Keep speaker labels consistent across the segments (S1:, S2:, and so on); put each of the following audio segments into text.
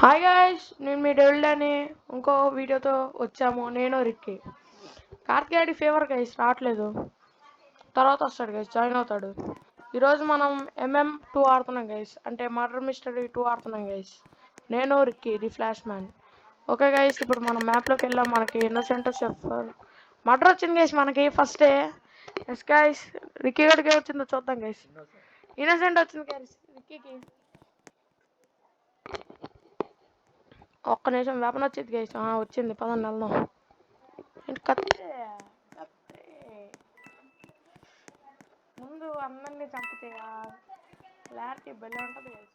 S1: Hi guys, నేను మీ devil అని ఇంకో వీడియోతో వచ్చాము. నేను రిక్కీ. కార్తికేయుడి ఫీవర్ గైస్ రావట్లేదు, తర్వాత వస్తాడు గైస్, జాయిన్ అవుతాడు. ఈరోజు మనం MM2 ఆడుతున్నాం గైస్, అంటే మర్డర్ మిస్టరీ 2 ఆడుతున్నాం గైస్. నేను Ricky the flash man. Okay guys, ఇప్పుడు మనం మ్యాప్లోకి వెళ్ళాం. మనకి ఇన్నోసెంట్ షెఫర్ మర్డర్ వచ్చింది గైస్ మనకి ఫస్టే. ఎస్ గైస్, రిక్కీ గడికి వచ్చిందో చూద్దాం గైస్. ఇన్నోసెంట్ వచ్చింది గైస్ రిక్కీకి. ఒక్క నిమిషం, వెపన్ వచ్చింది గైస్. వచ్చింది, పదండి వెళ్దాం. ఏంటి కత్తే? ముందు అందరినీ చంపితే క్లారిటీ భలే ఉంటుంది గైస్.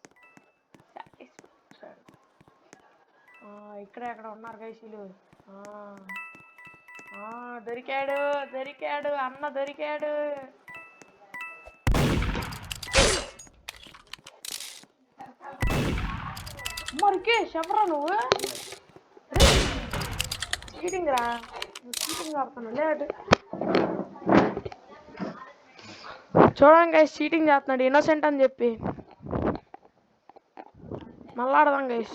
S1: ఇక్కడ ఎక్కడ ఉన్నారు గైస్ వీళ్ళు. దొరికాడు దొరికాడు అన్న దొరికాడు. మరికి చెప్పరా నువ్వు చీటింగ్ రా, చీటింగ్ ఆడుతున్నావు లేటు. చూడండి గైస్, చీటింగ్ చేస్తున్నాడు ఇన్నోసెంట్ అని చెప్పి. మళ్ళీ ఆడదాం గైస్.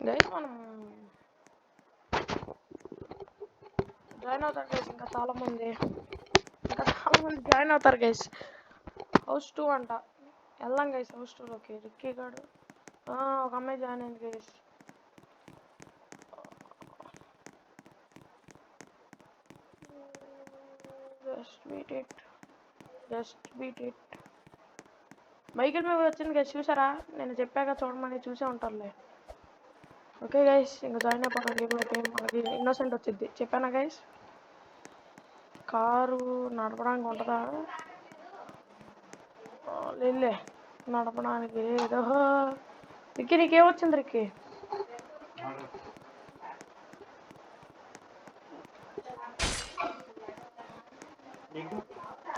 S1: గైస్ మనం జాయిన్ అవుతారు గైస్, ఇంకా చాలా మంది జాయిన్ అవుతారు గైస్. హౌస్ 2 అంట, వెళ్దాం గైస్ హౌస్ 2లోకి. రిక్కీ గాడు ఒక అమ్మాయి జాయిన్ అయింది guys. Just beat it. Michael మీద వచ్చింది గైస్, చూసారా? నేను చెప్పాక చూడమని, చూసే ఉంటారులే. ఓకే గైస్, ఇంకా జాయిన్ అయిపోతాం గేమ్లోకి. మనకి ఇన్నోసెంట్ వచ్చింది చెప్పానా గైస్. కారు నడపడానికి ఉంటుందా? లేదులే, నడపడానికి ఏదో. రిక్కీ నీకేమొచ్చింది రిక్కీ?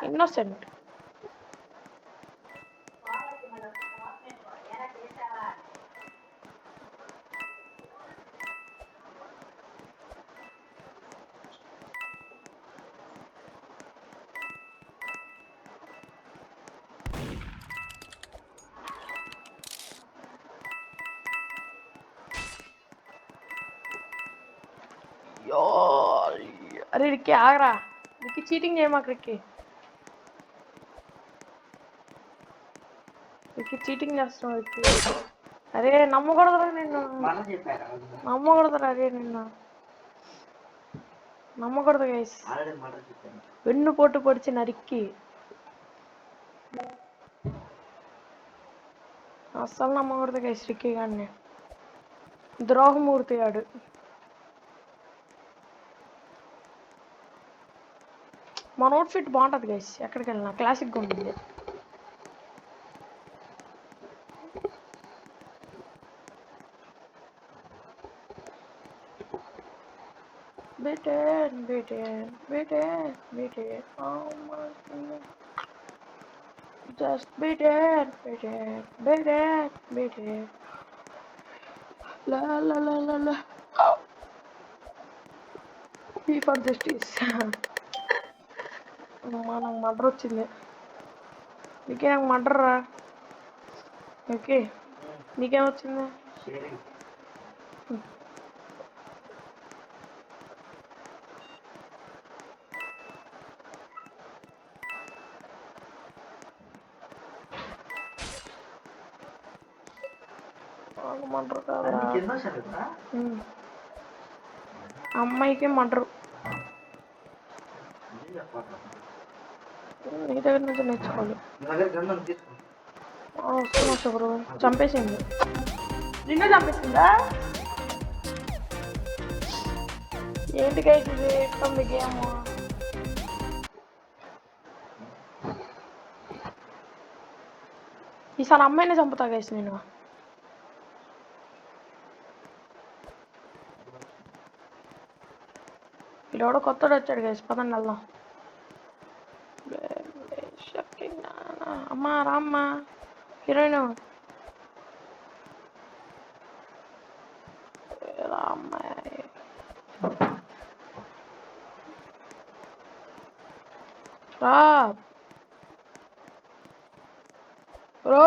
S1: ఇన్నోసెంట్. అరే రిక్కీ ఆగరా, రిక్కీ చీటింగ్ చేయమాకు రిక్కీ. రిక్కీ చీటింగ్ చేస్తున్నావు రిక్కీ. అరే నమ్మకూడదురా నిన్ను, నమ్మకూడదురా. అరే నిన్ను నమ్మకూడదు గైస్. వెన్ను పోటు పొడిచిన రిక్కీ అస్సలు నమ్మకూడదు గైస్. రిక్కీ గాడిని ద్రోహమూర్తి గాడు. మన అవుట్ఫిట్ బాగుంటుంది గైస్, ఎక్కడికి వెళ్ళినా క్లాసిక్గా ఉంటుంది. Just beat it. La la la la la. P for justice. మనకు మర్డర్ వచ్చింది. నీకే నాకు మర్డర్ రా. ఓకే, నీకేమొచ్చింది? మర్డర్ కాదురా, అమ్మాయికి మర్డర్. నీ దగ్గర నుంచి నేర్చుకోవాలి. వస్తున్నా షుగరు, చంపేసింది. నిన్ను చంపేసిందా? ఏంటి గైస్ ఇది ఎట్టుంది గేమ్? ఈసారి అమ్మాయిని చంపుతా గైస్ నేను. వీడెవడో కొత్తడు వచ్చాడు గైస్, పదండి వెళ్దాం. అమ్మా రామ్మా హీరోయిన్. అమ్మాయి రా. బ్రో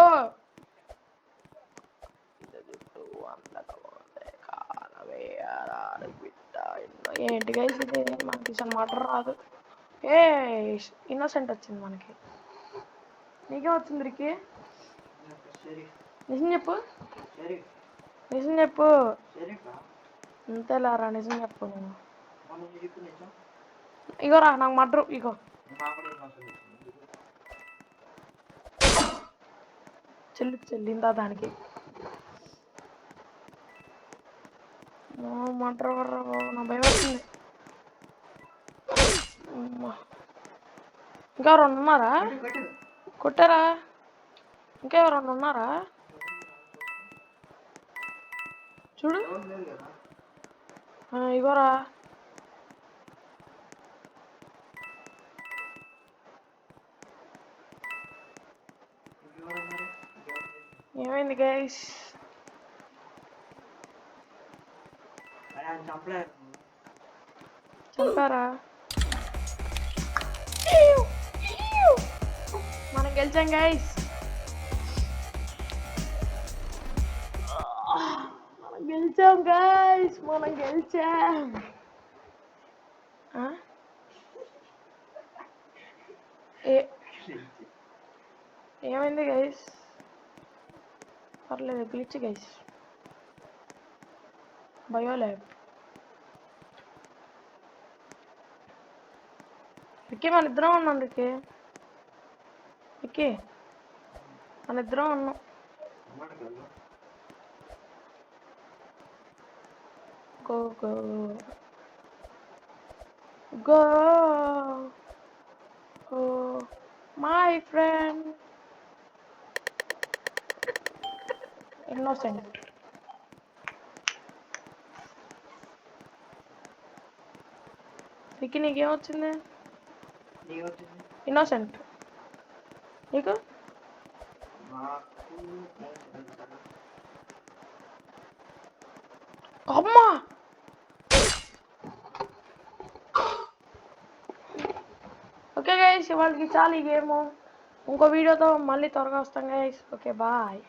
S1: ఏంటి గైస్ ఇది మనకి అసలు మటర్ రాదు. ఏ ఇన్నోసెంట్ వచ్చింది మనకి. నీకేం వచ్చింది రికి? నిజం చెప్పు, నిజం చెప్పు. అంతేలారా నిజం చెప్పు. నేను ఇగోరా నాకు మడ్రు ఇగో. చెల్లిందా దానికి మడ్రు నా భయం వచ్చింది. ఇంకా ఎవరన్నా ఉన్నారా? కొట్టారా? ఇంకా ఎవరన్నా ఉన్నారా? చూడు ఇగోరా. ఏమైంది గైస్? చంపారా? మనం గెలిచాం గైస్. మనం గెలిచాం గైస్, మనం గెలిచాం. ఏమైంది గైస్? పర్లేదు గ్లిచ్ గైస్. బయోల్యాబ్ విక్కీ మన ఇద్దరం ఉన్నాం. విక్కీ మన ఇద్దరం ఉన్నాం. Go go go go my friend. Innocent. Vicky నీకేమొచ్చింది? ఇన్నోసెంట్. నీకు? అమ్మా ఓకే గైస్, ఇవాళకి చాలు ఈ గేమ్. ఇంకో వీడియోతో మళ్ళీ త్వరగా వస్తాం గైస్. Okay bye.